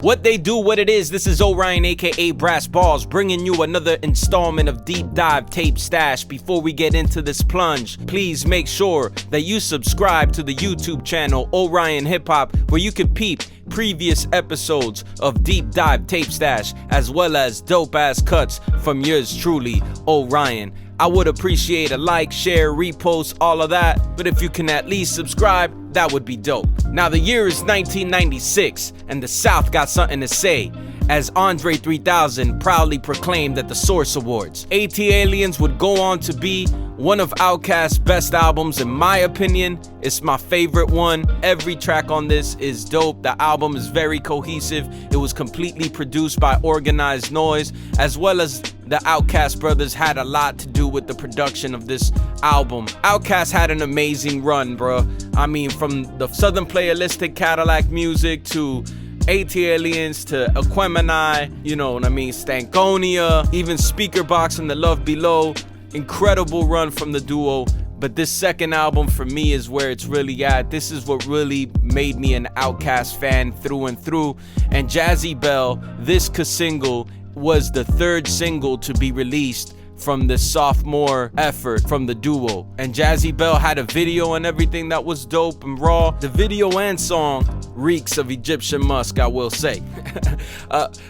What they do, what it is, this is Orion aka Brass Balls bringing you another installment of Deep Dive Tape Stash. Before we get into this plunge, please make sure that you subscribe to the YouTube channel Orion Hip Hop, where you can peep previous episodes of Deep Dive Tape Stash, as well as dope ass cuts from yours truly, Orion. I would appreciate a like, share, repost, all of that, but if you can at least subscribe, that would be dope. Now the year is 1996, and the South got something to say, as Andre 3000 proudly proclaimed at the Source Awards. ATLiens would go on to be one of Outkast's best albums. In my opinion, it's my favorite one. Every track on this is dope. The album is very cohesive. It was completely produced by Organized Noise, as well as the Outkast brothers had a lot to do with the production of this album. Outkast had an amazing run, bro. I mean, from the Southern Playalistic Cadillac Music to ATLiens to Aquemini, you know what I mean, Stankonia, even Speaker Box and The Love Below. Incredible run from the duo. But this second album for me is where it's really at. This is what really made me an Outkast fan through and through. And Jazzy Belle, this single, was the third single to be released from the sophomore effort from the duo. And Jazzy Belle had a video and everything that was dope and raw. The video and song reeks of Egyptian musk, I will say.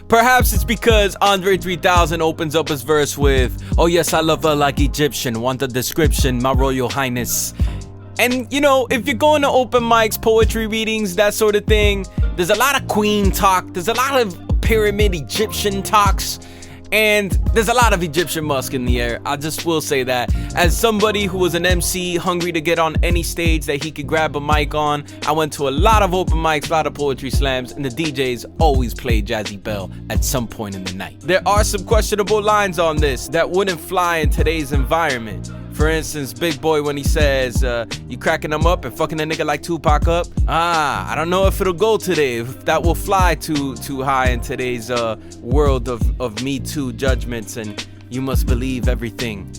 Perhaps it's because Andre 3000 opens up his verse with, "Oh yes, I love her like Egyptian, want the description, my royal highness." And you know, if you're going to open mics, poetry readings, that sort of thing, there's a lot of queen talk, there's a lot of pyramid Egyptian talks, and there's a lot of Egyptian musk in the air. I just will say that. As somebody who was an MC hungry to get on any stage that he could grab a mic on, I went to a lot of open mics, a lot of poetry slams, and the DJs always played Jazzy Belle at some point in the night. There are some questionable lines on this that wouldn't fly in today's environment. For instance, Big Boy when he says, you cracking them up and fucking a nigga like Tupac up? I don't know if it'll go today, if that will fly too high in today's world of Me Too judgments and you must believe everything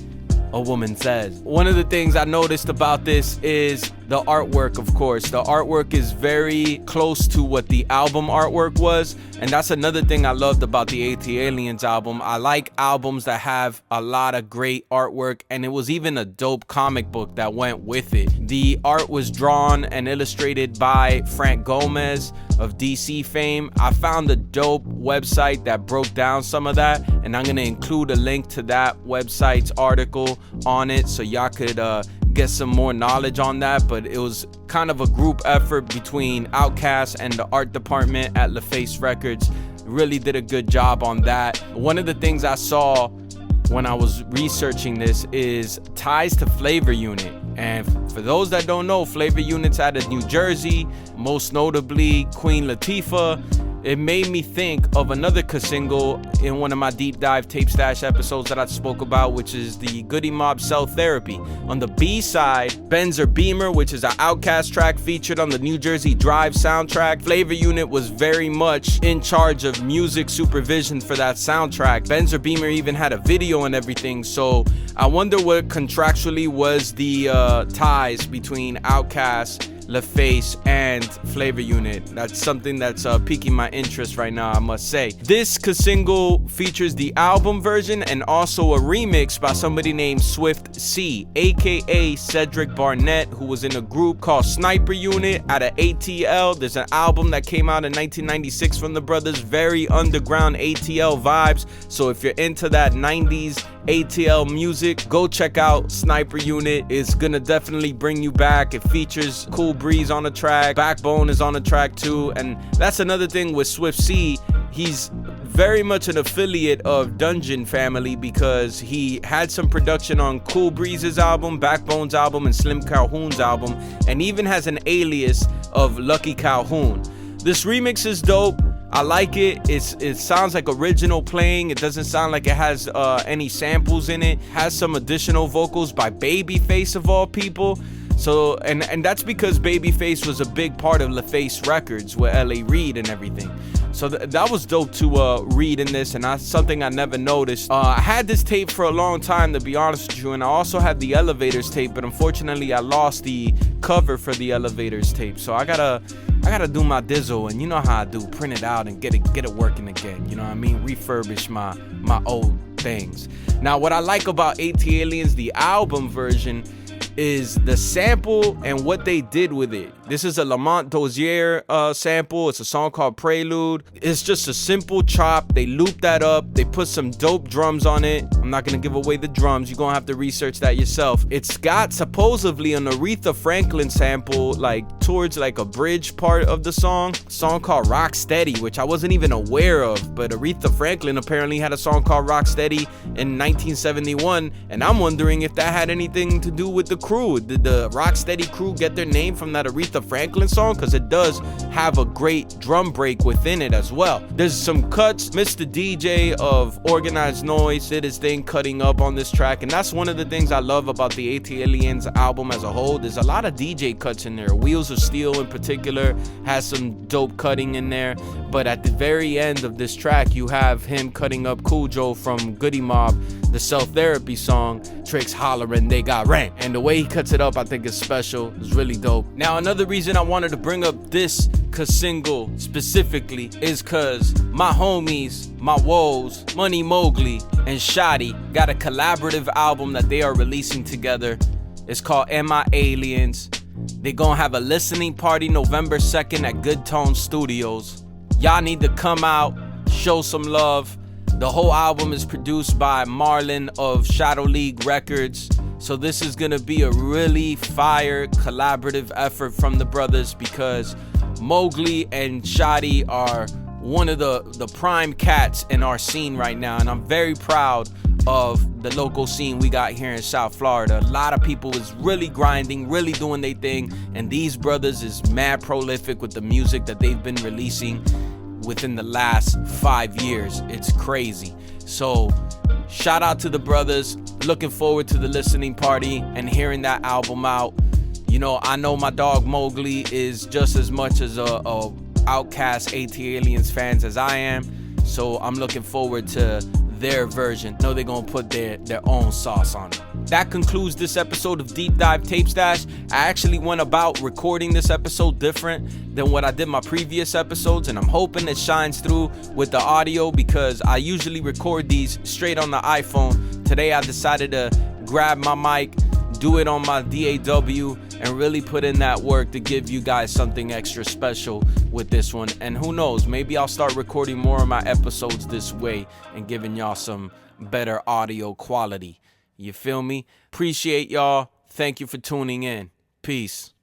a woman says. One of the things I noticed about this is the artwork, of course. The artwork is very close to what the album artwork was, and that's another thing I loved about the ATLiens album. I like albums that have a lot of great artwork, and it was even a dope comic book that went with it. The art was drawn and illustrated by Frank Gomez of DC fame. I found a dope website that broke down some of that, and I'm gonna include a link to that website's article on it so y'all could get some more knowledge on that. But it was kind of a group effort between Outkast and the art department at LaFace Records. Really did a good job on that. One of the things I saw when I was researching this is ties to Flavor Unit. And for those that don't know, Flavor Unit's out of New Jersey, most notably Queen Latifah. It made me think of another single in one of my Deep Dive Tape Stash episodes that I spoke about, which is the Goody Mob Cell Therapy. On the B side, Benzer Beamer, which is an Outkast track featured on the New Jersey Drive soundtrack. Flavor Unit was very much in charge of music supervision for that soundtrack. Benzer Beamer even had a video and everything, so I wonder what contractually was the ties between Outkast, LaFace, and Flavor Unit. That's something that's piquing my interest right now, I must say. This single features the album version and also a remix by somebody named Swift C, aka Cedric Barnett, who was in a group called Sniper Unit out of ATL. There's an album that came out in 1996 from the brothers, very underground ATL vibes. So if you're into that 90s ATL music, go check out Sniper Unit. It's gonna definitely bring you back. It features Cool Breeze on the track, Backbone is on the track too, and that's another thing with Swift C. He's very much an affiliate of Dungeon Family because he had some production on Cool Breeze's album, Backbone's album, and Slim Calhoun's album, and even has an alias of Lucky Calhoun. This remix is dope. I like it. It sounds like original playing. It doesn't sound like it has any samples in it. Has some additional vocals by Babyface of all people. So and that's because Babyface was a big part of LaFace Records with L.A. Reid and everything. So that was dope to read in this, and that's something I never noticed. I had this tape for a long time, to be honest with you, and I also had the Elevators tape, but unfortunately I lost the cover for the Elevators tape. So I gotta I gotta do my dizzle, and you know how I do, print it out and get it working again. You know what I mean? Refurbish my old things. Now, what I like about ATLiens, the album version, is the sample and what they did with it. This is a Lamont Dozier sample. It's a song called Prelude. It's just a simple chop. They looped that up. They put some dope drums on it. I'm not gonna give away the drums. You're gonna have to research that yourself. It's got supposedly an Aretha Franklin sample, like towards like a bridge part of the song. A song called Rock Steady, which I wasn't even aware of, but Aretha Franklin apparently had a song called Rock Steady in 1971, and I'm wondering if that had anything to do with the crew. Did the Rocksteady crew get their name from that Aretha Franklin song? Because it does have a great drum break within it as well. There's some cuts. Mr. DJ of Organized Noise did his thing cutting up on this track, and that's one of the things I love about the ATLiens album as a whole. There's a lot of DJ cuts in there. Wheels of Steel in particular has some dope cutting in there, but at the very end of this track you have him cutting up Cool Joe from Goody Mob, the Self-Therapy song, Tricks hollering they got rent, and the way he cuts it up I think is special. It's really dope. Now, another reason I wanted to bring up this single specifically is cause my homies, my woes, Money Mowgli and Shotty got a collaborative album that they are releasing together. It's called Am I Aliens? They gonna have a listening party November 2nd at Good Tone Studios. Y'all need to come out, show some love. The whole album is produced by Marlon of Shadow League Records. So this is gonna be a really fire collaborative effort from the brothers, because Mowgli and Shotty are one of the prime cats in our scene right now, and I'm very proud of the local scene we got here in South Florida. A lot of people is really grinding, really doing their thing, and these brothers is mad prolific with the music that they've been releasing within the last 5 years. It's crazy. So shout out to the brothers. Looking forward to the listening party and hearing that album out. You know, I know my dog Mowgli is just as much as a Outkast ATLiens fans as I am, so I'm looking forward to their version. Know they're gonna put their own sauce on it. That concludes this episode of Deep Dive Tape Stash. I actually went about recording this episode different than what I did my previous episodes, and I'm hoping it shines through with the audio, because I usually record these straight on the iPhone. Today I decided to grab my mic, do it on my DAW, and really put in that work to give you guys something extra special with this one. And who knows, maybe I'll start recording more of my episodes this way and giving y'all some better audio quality. You feel me? Appreciate y'all. Thank you for tuning in. Peace.